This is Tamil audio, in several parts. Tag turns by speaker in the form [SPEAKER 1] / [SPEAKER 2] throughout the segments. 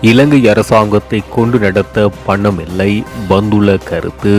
[SPEAKER 1] இலங்கை அரசாங்கத்தை கொண்டு நடத்த பணமில்லை பந்துல கருத்து.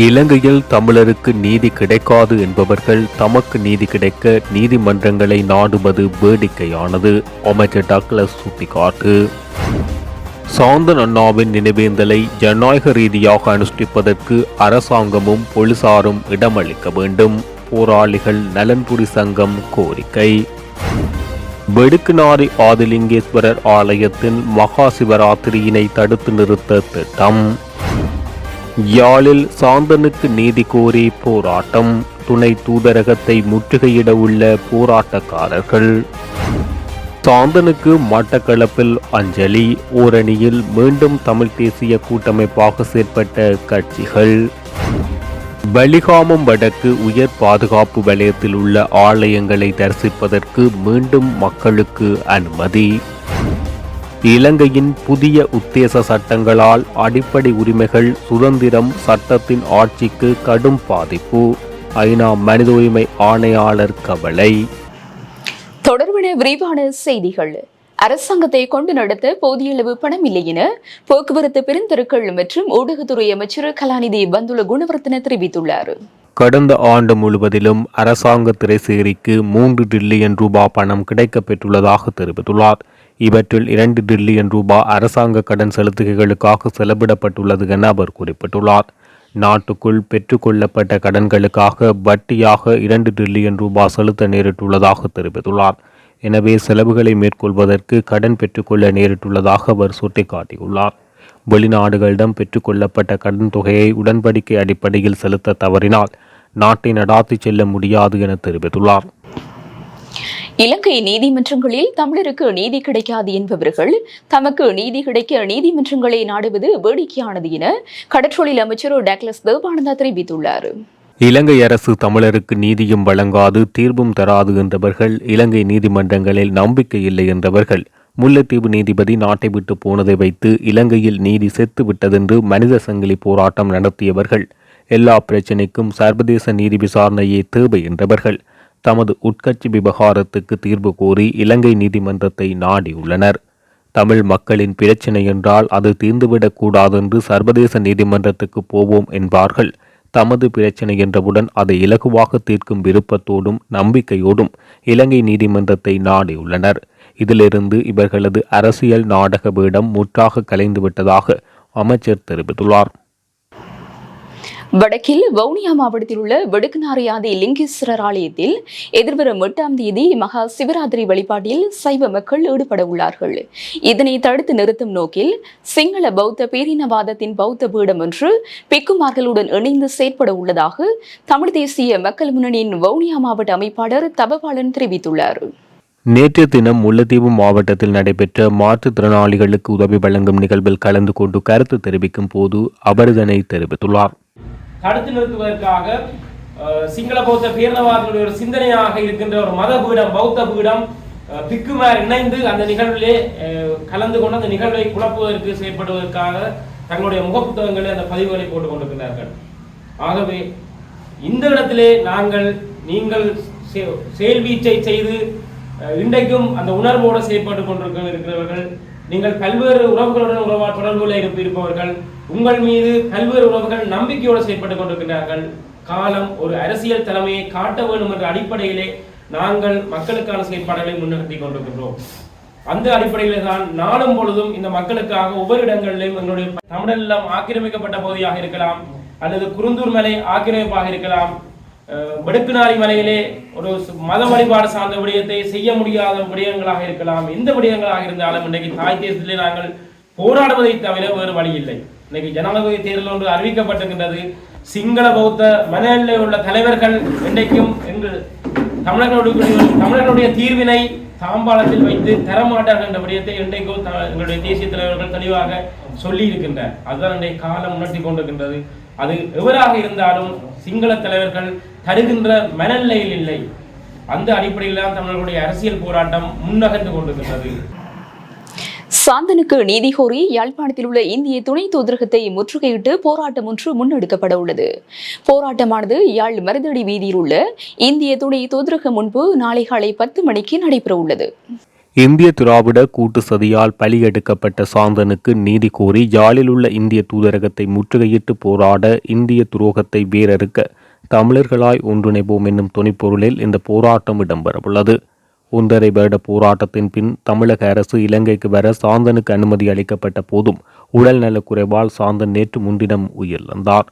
[SPEAKER 1] இலங்கையில் தமிழருக்கு நீதி கிடைக்காது என்பவர்கள் தமக்கு நீதி கிடைக்க நீதிமன்றங்களை நாடுவது வேடிக்கையானது. அமைச்சர் டக்ளஸ் சுட்டிக்காட்டு. சாந்தன் அண்ணாவின் நினைவேந்தலை ஜனநாயக ரீதியாக அனுஷ்டிப்பதற்கு அரசாங்கமும் போலீசாரும் இடமளிக்க வேண்டும். போராளிகள் நலன்புரி சங்கம் கோரிக்கை. வெடுக்குநாரி ஆதிலிங்கேஸ்வரர் ஆலயத்தின் மகா சிவராத்திரியினை தடுத்து நிறுத்த திட்டம். யாழில் சாந்தனுக்கு நீதி கோரி போராட்டம். துணை தூதரகத்தை முற்றுகையிட உள்ள போராட்டக்காரர்கள். சாந்தனுக்கு மட்டக்களப்பில் அஞ்சலி. ஓரணியில் மீண்டும் தமிழ் தேசிய கூட்டமைப்பாக செயற்பட்ட கட்சிகள். பலிகாமம் வடக்கு உயர் பாதுகாப்பு வலயத்தில் உள்ள ஆலயங்களை தரிசிப்பதற்கு மீண்டும் மக்களுக்கு அனுமதி. இலங்கையின் புதிய உத்தேச சட்டங்களால் அடிப்படை உரிமைகள் சுதந்திரம் சட்டத்தின் ஆட்சிக்கு கடும் பாதிப்பு. ஐநா மனித உரிமை ஆணையாளர் கவலை.
[SPEAKER 2] தொடர்பான விரிவான செய்திகள். அரசாங்கத்தை கொண்டு நடத்த போதிய அளவு பணம் இல்லை என போக்குவரத்து பெருந்தெருக்கள் மற்றும் ஊடகத்துறை அமைச்சர் கலாநிதி பந்துல குணவர்த்தன தெரிவித்துள்ளார்.
[SPEAKER 1] கடந்த ஆண்டு முழுவதிலும் அரசாங்க திரைசேரிக்கு 3 டில்லியன் ரூபாய் பணம் கிடைக்கப் பெற்றுள்ளதாக தெரிவித்துள்ளார். இவற்றில் 2 டில்லியன் ரூபாய் அரசாங்க கடன் செலுத்துகைகளுக்காக செலவிடப்பட்டுள்ளது என அவர் குறிப்பிட்டுள்ளார். நாட்டுக்குள் பெற்றுக்கொள்ளப்பட்ட கடன்களுக்காக வட்டியாக 2 டில்லியன் ரூபாய் செலுத்த நேரிட்டுள்ளதாக தெரிவித்துள்ளார். எனவே செலவுகளை மேற்கொள்வதற்கு கடன் பெற்றுக்கொள்ள நேரிட்டுள்ளதாக அவர் சுட்டிக்காட்டியுள்ளார். வெளிநாடுகளிடம் பெற்றுக்கொள்ளப்பட்ட கடன் தொகையை உடன்படிக்கை அடிப்படையில் செலுத்த தவறினால் நாட்டை நடாத்தி செல்ல முடியாது என தெரிவித்துள்ளார்.
[SPEAKER 2] இலங்கை நீதிமன்றங்களில் தமிழருக்கு நீதி கிடைக்காது என்பவர்கள் தமக்கு நீதி கிடைக்க நீதிமன்றங்களை நாடுவது வேடிக்கையானது என கடற்றொழில் அமைச்சர் டக்ளஸ் தேவானந்தா தெரிவித்துள்ளார்.
[SPEAKER 1] இலங்கை அரசு தமிழருக்கு நீதியும் வழங்காது தீர்வும் தராது என்றவர்கள், இலங்கை நீதிமன்றங்களில் நம்பிக்கை இல்லை என்றவர்கள், முல்லைத்தீவு நீதிபதி நாட்டை விட்டு போனதை வைத்து இலங்கையில் நீதி செத்து விட்டதென்று மனித சங்கிலி போராட்டம் நடத்தியவர்கள், எல்லா பிரச்சினைக்கும் சர்வதேச நீதி விசாரணையே தேவை என்றவர்கள் தமது உட்கட்சி விவகாரத்துக்கு தீர்வு கோரி இலங்கை நீதிமன்றத்தை நாடியுள்ளனர். தமிழ் மக்களின் பிரச்சினை என்றால் அது தீர்ந்துவிடக் கூடாதென்று சர்வதேச நீதிமன்றத்துக்கு போவோம் என்பார்கள். தமது பிரச்சினை என்றவுடன் அதை இலகுவாக தீர்க்கும் விருப்பத்தோடும் நம்பிக்கையோடும் இலங்கை நீதிமன்றத்தை நாடியுள்ளனர். இதிலிருந்து இவர்களது அரசியல் நாடக வேடம் முற்றாக கலைந்துவிட்டதாக அமைச்சர் தெரிவித்துள்ளார்.
[SPEAKER 2] வடக்கில் வவுனியா மாவட்டத்தில் உள்ள வெடுக்குநாரி ஆதிலிங்கேஸ்வரர் ஆலயத்தில் எதிர்வரும் 8ஆம் தேதி மகா சிவராத்திரி வழிபாட்டில் சைவ மக்கள் ஈடுபட உள்ளார்கள். இதனை தடுத்து நிறுத்தும் நோக்கில் சிங்கள பௌத்த பேரினவாதத்தின் பௌத்த பீடம் ஒன்று பிக்குமார்களுடன் இணைந்து செயற்பட உள்ளதாக தமிழ் தேசிய மக்கள் முன்னணியின் வவுனியா மாவட்ட அமைப்பாளர் தபபாலன் தெரிவித்துள்ளார்.
[SPEAKER 1] நேற்றைய தினம் முல்லைத்தீவு மாவட்டத்தில் நடைபெற்ற மாற்றுத்திறனாளிகளுக்கு உதவி வழங்கும் நிகழ்வில் கலந்து கொண்டு கருத்து தெரிவிக்கும் போது அவர் இதனை தெரிவித்துள்ளார்.
[SPEAKER 3] தடுத்து நிறுத்துவதற்காக சிங்கள பௌத்த பேரினவாதிகளுடைய ஒரு சிந்தனையாக இருக்கின்ற ஒரு மத பீடம் பௌத்த பீடம் பிக்குமார் இணைந்து அந்த நிகழ்விலே கலந்து கொண்டு அந்த நிகழ்வை குழப்புவதற்கு செயற்படுவதற்காக தங்களுடைய முகப்புத்தகங்களை அந்த பதிவுகளை போட்டுக் கொண்டிருக்கிறார்கள். ஆகவே இந்த இடத்திலே நீங்கள் செயல்வீச்சை செய்து இன்றைக்கும் அந்த உணர்வோடு செயற்பட்டுக் கொண்டிருக்கிறவர்கள், நீங்கள் பல்வேறு உறவுகளுடன் தொடர்புகளை இருப்பவர்கள், உங்கள் மீது பல்வேறு உறவுகள் நம்பிக்கையோடு செயற்பட்டுக் கொண்டிருக்கிறார்கள். காலம் ஒரு அரசியல் தலைமையை காட்ட வேண்டும் என்ற அடிப்படையிலே நாங்கள் மக்களுக்கான செயற்பாடுகளை முன்னிறுத்தி கொண்டிருக்கின்றோம். அந்த அடிப்படையில் தான் நாளும் பொழுதும் இந்த மக்களுக்காக ஒவ்வொரு இடங்களிலும் எங்களுடைய தமிழெல்லாம் ஆக்கிரமிக்கப்பட்ட பகுதியாக இருக்கலாம், அல்லது குருந்தூர் மலை ஆக்கிரமிப்பாக இருக்கலாம், வெடுக்குநாரி மலையிலே ஒரு மத வழிபாடு சார்ந்த விடயத்தை செய்ய முடியாத விடயங்களாக இருக்கலாம். எந்த விடயங்களாக இருந்தாலும் இன்றைக்கு தாய் தேசத்திலே நாங்கள் போராடுவதை தவிர வேறு வழி இல்லை. இன்னைக்கு ஜனாதிபதி தேர்தல் ஒன்று அறிவிக்கப்பட்டிருக்கின்றது. சிங்கள பௌத்த மனநிலையில் உள்ள தலைவர்கள் இன்றைக்கும் எங்கள் தமிழர்களுடைய தீர்வினை தாம்பாளத்தில் வைத்து தரமாட்டார்கள் என்ற விடயத்தை இன்றைக்கும் எங்களுடைய தேசிய தலைவர்கள் தெளிவாக சொல்லி இருக்கின்றனர். அதுதான் இன்றைய காலம் உணர்த்தி கொண்டிருக்கின்றது. அது எவராக இருந்தாலும் சிங்கள தலைவர்கள் தருகின்ற மனநிலையில் இல்லை. அந்த அடிப்படையில் தான் தமிழர்களுடைய அரசியல் போராட்டம் முன்னகர்ந்து கொண்டிருக்கின்றது.
[SPEAKER 2] சாந்தனுக்கு நீதி கோரி யாழ்ப்பாணத்தில் உள்ள இந்திய துணை தூதரகத்தை முற்றுகையிட்டு போராட்டம் ஒன்று முன்னெடுக்கப்பட உள்ளது. போராட்டமானது யாழ் மருதடி வீதியில் உள்ள இந்திய துணை தூதரகம் முன்பு நாளை காலை 10 மணிக்கு நடைபெற உள்ளது.
[SPEAKER 1] இந்திய திராவிட கூட்டு சதியால் பலியெடுக்கப்பட்ட சாந்தனுக்கு நீதி கோரி யாழில் உள்ள இந்திய தூதரகத்தை முற்றுகையிட்டு போராட இந்திய துரோகத்தை வேரறுக்க தமிழர்களாய் ஒன்றிணைவோம் என்னும் துணைப்பொருளில் இந்த போராட்டம் இடம்பெறவுள்ளது. 1.5 வருட போராட்டத்தின் பின் தமிழக அரசு இலங்கைக்கு வர சாந்தனுக்கு அனுமதி அளிக்கப்பட்ட போதும் உடல் நலக்குறைவால் சாந்தன் நேற்று முன்தினம் உயிரிழந்தார்.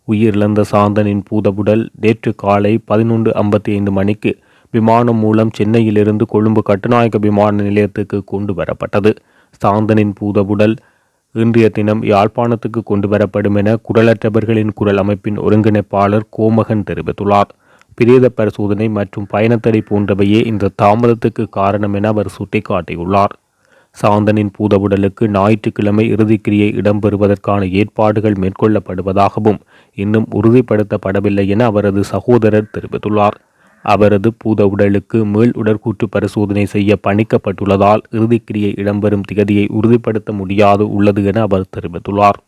[SPEAKER 1] உயிரிழந்த சாந்தனின் பூதவுடல் நேற்று காலை 11:55 மணிக்கு விமானம் மூலம் சென்னையிலிருந்து கொழும்பு கட்டுநாயக்க விமான நிலையத்துக்கு கொண்டு வரப்பட்டது. சாந்தனின் பூதவுடல் இன்றைய தினம் யாழ்ப்பாணத்துக்கு கொண்டு வரப்படும் என குரலற்றவர்களின் குரல் அமைப்பின் ஒருங்கிணைப்பாளர் கோமகன் தெரிவித்துள்ளார். பிரேத பரிசோதனை மற்றும் பயணத்தடை போன்றவையே இந்த தாமதத்துக்கு காரணம் என அவர் சுட்டிக்காட்டியுள்ளார். சாந்தனின் பூதவுடலுக்கு ஞாயிற்றுக்கிழமை இறுதிக்கிரியை இடம்பெறுவதற்கான ஏற்பாடுகள் மேற்கொள்ளப்படுவதாகவும் இன்னும் உறுதிப்படுத்தப்படவில்லை என அவரது சகோதரர் தெரிவித்துள்ளார். அவரது பூத உடலுக்கு மேல் உடற்கூற்று பரிசோதனை செய்ய பணிக்கப்பட்டுள்ளதால் இறுதிக்கிரியை இடம்பெறும் திகதியை உறுதிப்படுத்த முடியாது உள்ளது என அவர் தெரிவித்துள்ளார்.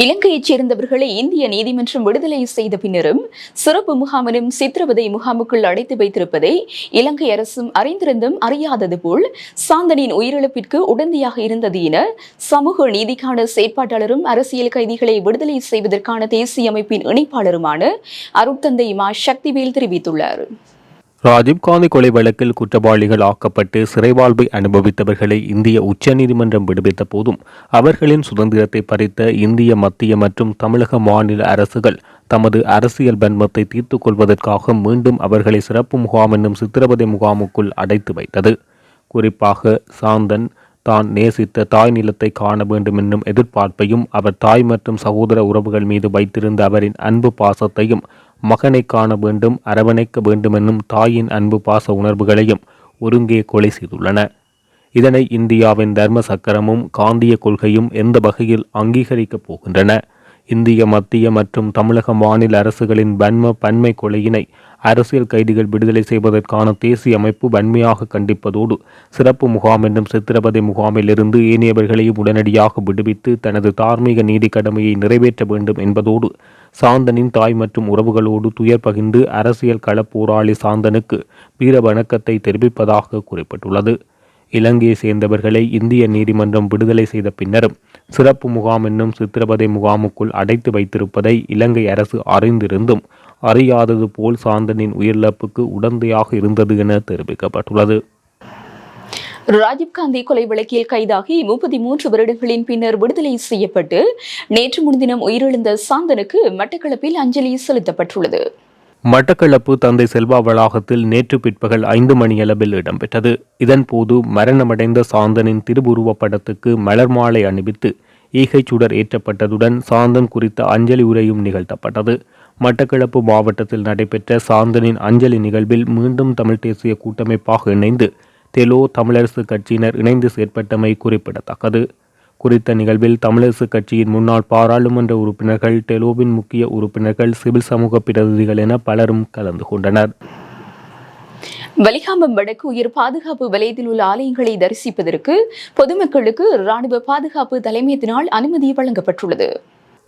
[SPEAKER 2] இலங்கையைச் சேர்ந்தவர்களை இந்திய நீதிமன்றம் விடுதலை செய்த பின்னரும் சிறப்பு முகாமிலும் சித்திரவதை முகாமுக்குள் அடைத்து வைத்திருப்பதை இலங்கை அரசும் அறிந்திருந்தும் அறியாதது போல் சாந்தனின் உயிரிழப்பிற்கு உடந்தையாக இருந்தது என சமூக நீதிக்கான செயற்பாட்டாளரும் அரசியல் கைதிகளை விடுதலை செய்வதற்கான தேசிய அமைப்பின் இணைப்பாளருமான அருட்தந்தை மா சக்திவேல் தெரிவித்துள்ளார்.
[SPEAKER 1] ராஜீவ்காந்தி கொலை வழக்கில் குற்றவாளிகள் ஆக்கப்பட்டு சிறைவாழ்வை அனுபவித்தவர்களை இந்திய உச்சநீதிமன்றம் விடுவித்த போதும் அவர்களின் சுதந்திரத்தை பறித்த இந்திய மத்திய மற்றும் தமிழக மாநில அரசுகள் தமது அரசியல் பன்மத்தை தீர்த்து கொள்வதற்காக மீண்டும் அவர்களை சிறப்பு முகாம் என்னும் சித்திரவதை முகாமுக்குள் அடைத்து வைத்தது. குறிப்பாக சாந்தன் தான் நேசித்த தாய் நிலத்தை காண வேண்டும் என்னும் எதிர்பார்ப்பையும் அவர் தாய் மற்றும் சகோதர உறவுகள் மீது வைத்திருந்த அவரின் அன்பு பாசத்தையும் மகனை காண வேண்டும் அரவணைக்க வேண்டும் என்னும் தாயின் அன்பு பாச உணர்வுகளையும் ஒருங்கே கொலை செய்துள்ளன. இதனை இந்தியாவின் தர்ம சக்கரமும் காந்திய கொள்கையும் எந்த வகையில் அங்கீகரிக்கப் போகின்றன? இந்திய மத்திய மற்றும் தமிழக மாநில அரசுகளின் பன்மை கொலையினை அரசியல் கைதிகள் விடுதலை செய்வதற்கான தேசிய அமைப்பு வன்மையாக கண்டிப்பதோடு சிறப்பு முகாம் என்னும் சித்திரவதை முகாமிலிருந்து ஏனையவர்களையும் உடனடியாக விடுவித்து தனது தார்மீக நீதி கடமையை நிறைவேற்ற வேண்டும் என்பதோடு சாந்தனின் தாய் மற்றும் உறவுகளோடு துயர் பகிர்ந்து அரசியல் களப்போராளி சாந்தனுக்கு வீர வணக்கத்தை தெரிவிப்பதாக குறிப்பிட்டுள்ளது. இலங்கையை சேர்ந்தவர்களை இந்திய நீதிமன்றம் விடுதலை செய்த பின்னரும் சிறப்பு முகாம் என்னும் சித்திரவதை முகாமுக்குள் அடைத்து வைத்திருப்பதை இலங்கை அரசு அறிந்திருந்தும் அறியாதது போல் சாந்தனின் உயிரிழப்புக்கு உடந்தையாக இருந்தது என தெரிவிக்கப்பட்டுள்ளது.
[SPEAKER 2] ராஜீவ்காந்தி கொலை வழக்கில் கைதாகி 33 வருடங்களின் பின்னர் விடுதலை செய்யப்பட்டு நேற்று முன்தினம் உயிரிழந்த சாந்தனுக்கு மட்டக்களப்பில் அஞ்சலி செலுத்தப்பட்டுள்ளது.
[SPEAKER 1] மட்டக்களப்பு தந்தை செல்வா வளாகத்தில் நேற்று பிற்பகல் 5 மணியளவில் இடம்பெற்றது. இதன்போது மரணமடைந்த சாந்தனின் திருவுருவப் படத்துக்கு மலர் மாலை அணிவித்து ஈகை சுடர் ஏற்றப்பட்டதுடன் சாந்தன் குறித்த அஞ்சலி உரையும் நிகழ்த்தப்பட்டது. மட்டக்களப்பு மாவட்டத்தில் நடைபெற்ற சாந்தனின் அஞ்சலி நிகழ்வில் மீண்டும் தமிழ் தேசிய கூட்டமைப்பாக இணைந்து தெலோ தமிழரசு கட்சியினர் இணைந்து செயற்பட்டமை குறிப்பிடத்தக்கது. குறித்த நிகழ்வில் தமிழரசு கட்சியின் முன்னாள் பாராளுமன்ற உறுப்பினர்கள், டெலோவின் முக்கிய உறுப்பினர்கள், சிவில் சமூக பிரதிநிதிகள் என பலரும் கலந்து கொண்டனர்.
[SPEAKER 2] வலிகாமம் வடக்கு உயர் பாதுகாப்பு வலயத்தில் உள்ள ஆலயங்களை தரிசிப்பதற்கு பொதுமக்களுக்கு இராணுவ பாதுகாப்பு தலைமையத்தினால் அனுமதி வழங்கப்பட்டுள்ளது.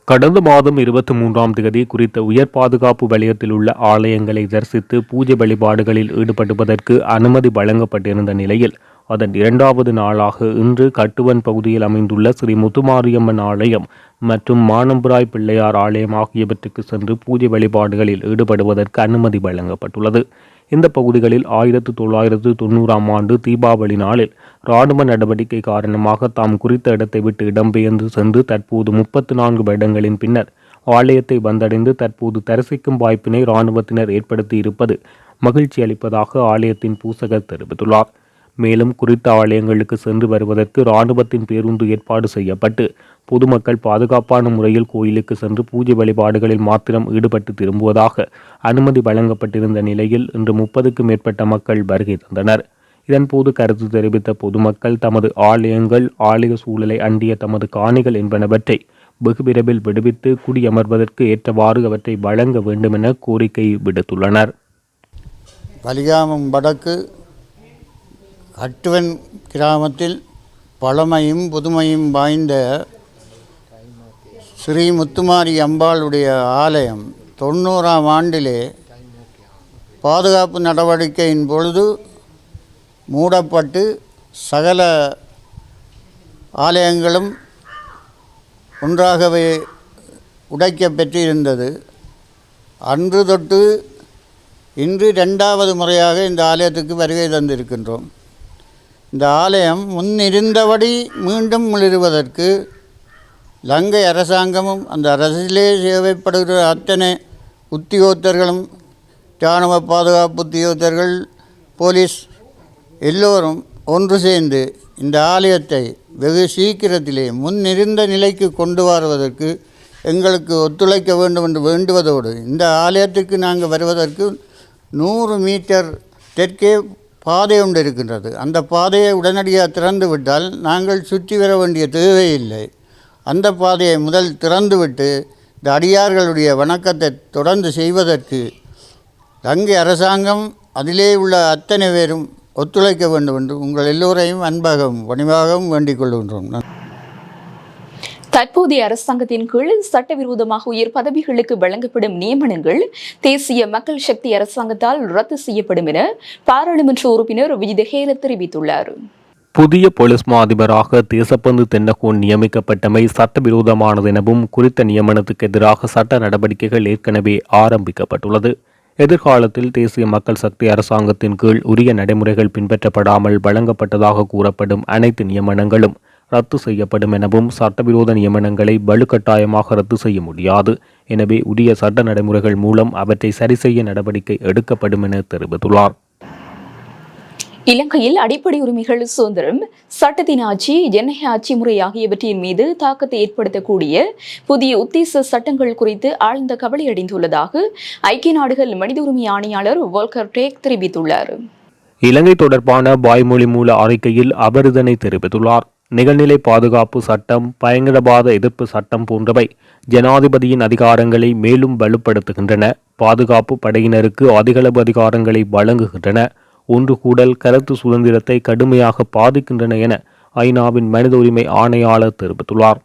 [SPEAKER 1] கடந்த மாதம் 23ஆம் தேதி குறித்த உயர் பாதுகாப்பு வலயத்தில் உள்ள ஆலயங்களை தரிசித்து பூஜை வழிபாடுகளில் ஈடுபடுவதற்கு அனுமதி வழங்கப்பட்டிருந்த நிலையில் அதன் 2வது நாளாக இன்று கட்டுவன் பகுதியில் அமைந்துள்ள ஸ்ரீ முத்துமாரியம்மன் ஆலயம் மற்றும் மானம்புராய் பிள்ளையார் ஆலயம் ஆகியவற்றுக்கு சென்று பூஜை வழிபாடுகளில் ஈடுபடுவதற்கு அனுமதி வழங்கப்பட்டுள்ளது. இந்த பகுதிகளில் 1990ஆம் ஆண்டு தீபாவளி நாளில் இராணுவ நடவடிக்கை காரணமாக தாம் குறித்த இடத்தை விட்டு இடம்பெயர்ந்து சென்று தற்போது 34 வருடங்களின் பின்னர் ஆலயத்தை வந்தடைந்து தற்போது தரிசிக்கும் வாய்ப்பினை இராணுவத்தினர் ஏற்படுத்தி இருப்பது மகிழ்ச்சி அளிப்பதாக ஆலயத்தின் பூசகர் தெரிவித்துள்ளார். மேலும் குறித்த ஆலயங்களுக்கு சென்று வருவதற்கு இராணுவத்தின் பேருந்து ஏற்பாடு செய்யப்பட்டு பொதுமக்கள் பாதுகாப்பான முறையில் கோயிலுக்கு சென்று பூஜை வழிபாடுகளில் மாத்திரம் ஈடுபட்டு திரும்புவதாக அனுமதி வழங்கப்பட்டிருந்த நிலையில் இன்று 30க்கும் மேற்பட்ட மக்கள் வருகை தந்தனர். இதன்போது கருத்து தெரிவித்த பொதுமக்கள் தமது ஆலயங்கள், ஆலய சூழலை அண்டிய தமது காணிகள் என்பனவற்றை வெகு விரைவில் விடுவித்து குடியமர்வதற்கு ஏற்றவாறு அவற்றை வழங்க வேண்டும் என கோரிக்கை விடுத்துள்ளனர்.
[SPEAKER 4] வலிகாமம் வடக்கு கட்டுவன் கிராமத்தில் பழமையும் புதுமையும் வாய்ந்த ஸ்ரீ முத்துமாரி அம்பாளுடைய ஆலயம் 90ஆம் ஆண்டிலே பாதுகாப்பு நடவடிக்கையின் பொழுது மூடப்பட்டு சகல ஆலயங்களும் ஒன்றாகவே உடைக்கப்பெற்றிருந்தது. அன்று தொட்டு இன்று 2வது முறையாக இந்த ஆலயத்துக்கு வருகை தந்திருக்கின்றோம். இந்த ஆலயம் முன்னிருந்தபடி மீண்டும் மிளிருவதற்கு இலங்கை அரசாங்கமும் அந்த அரசிலே சேவைப்படுகிற அத்தனை உத்தியோகத்தர்களும், இராணுவ பாதுகாப்பு உத்தியோகத்தர்கள், போலீஸ் எல்லோரும் ஒன்று சேர்ந்து இந்த ஆலயத்தை வெகு சீக்கிரத்திலே முன்னிருந்த நிலைக்கு கொண்டு வருவதற்கு எங்களுக்கு ஒத்துழைக்க வேண்டும் என்று வேண்டுவதோடு, இந்த ஆலயத்துக்கு நாங்கள் வருவதற்கு 100 மீட்டர் தெற்கே பாதை ஒன்று இருக்கின்றது. அந்த பாதையை உடனடியாக திறந்து விட்டால் நாங்கள் சுற்றி வர வேண்டிய தேவையில்லை. அந்த பாதையை முதல் திறந்துவிட்டு இந்த அடியார்களுடைய வணக்கத்தை தொடர்ந்து செய்வதற்கு இலங்கை அரசாங்கம் அதிலே உள்ள அத்தனை பேரும் ஒத்துழைக்க வேண்டும் என்று உங்கள் எல்லோரையும் அன்பாகவும் பணிவாகவும் வேண்டிக் கொள்கின்றோம்.
[SPEAKER 2] தற்போதைய அரசாங்கத்தின் கீழ் சட்டவிரோதமாக உயர் பதவிகளுக்கு வழங்கப்படும் நியமனங்கள் தேசிய மக்கள் சக்தி அரசாங்கத்தால் ரத்து செய்யப்படும் என பாராளுமன்ற உறுப்பினர் விஜித ஹேர தெரிவித்துள்ளார்.
[SPEAKER 1] புதிய போலீஸ் மா அதிபராக தேசப்பந்து தென்னகோன் நியமிக்கப்பட்டமை சட்டவிரோதமானது எனவும் குறித்த நியமனத்துக்கு எதிராக சட்ட நடவடிக்கைகள் ஏற்கனவே ஆரம்பிக்கப்பட்டுள்ளது. எதிர்காலத்தில் தேசிய மக்கள் சக்தி அரசாங்கத்தின் கீழ் உரிய நடைமுறைகள் பின்பற்றப்படாமல் வழங்கப்பட்டதாக கூறப்படும் அனைத்து நியமனங்களும் ரத்து செய்யப்படும் எனவும் சட்டவிரோத நியமனங்களை வலுக்கட்டாயமாக ரத்து செய்ய முடியாது. எனவே உரிய சட்ட நடைமுறைகள் மூலம் அவற்றை சரி செய்ய நடவடிக்கை எடுக்கப்படும் என தெரிவித்துள்ளார்.
[SPEAKER 2] இலங்கையில் அடிப்படை உரிமைகள், சுதந்திரம், சட்டத்தின் ஆட்சி, ஜனநாயக ஆட்சி முறை ஆகியவற்றின் மீது தாக்கத்தை ஏற்படுத்தக்கூடிய புதிய உத்தேச சட்டங்கள் குறித்து ஆழ்ந்த கவலையடைந்துள்ளதாக ஐக்கிய நாடுகள் மனித உரிமை ஆணையாளர் வோல்கர் டேக் தெரிவித்துள்ளார்.
[SPEAKER 1] இலங்கை தொடர்பான வாய்மொழி மூல அறிக்கையில் அவர் இதனை தெரிவித்துள்ளார். நிகழ்நிலை பாதுகாப்பு சட்டம், பயங்கரவாத எதிர்ப்பு சட்டம் போன்றவை ஜனாதிபதியின் அதிகாரங்களை மேலும் வலுப்படுத்துகின்றன. பாதுகாப்பு படையினருக்கு அதிகளவு அதிகாரங்களை வழங்குகின்றன. ஒன்று கூடல், கருத்து சுதந்திரத்தை கடுமையாக பாதிக்கின்றன என ஐநாவின் மனித உரிமை ஆணையாளர் தெரிவித்துள்ளார்.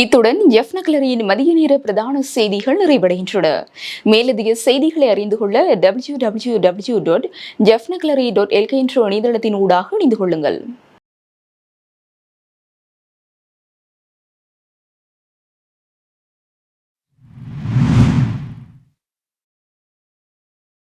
[SPEAKER 2] இத்துடன் ஜெஃப் நக்லரியின் மதிய நேர பிரதான செய்திகள் நிறைவடைகின்றன. மேலதிக செய்திகளை அறிந்து கொள்ள www.jeffnaclery.lk என்ற இணையதளத்தின் ஊடாக இணைந்து கொள்ளுங்கள்.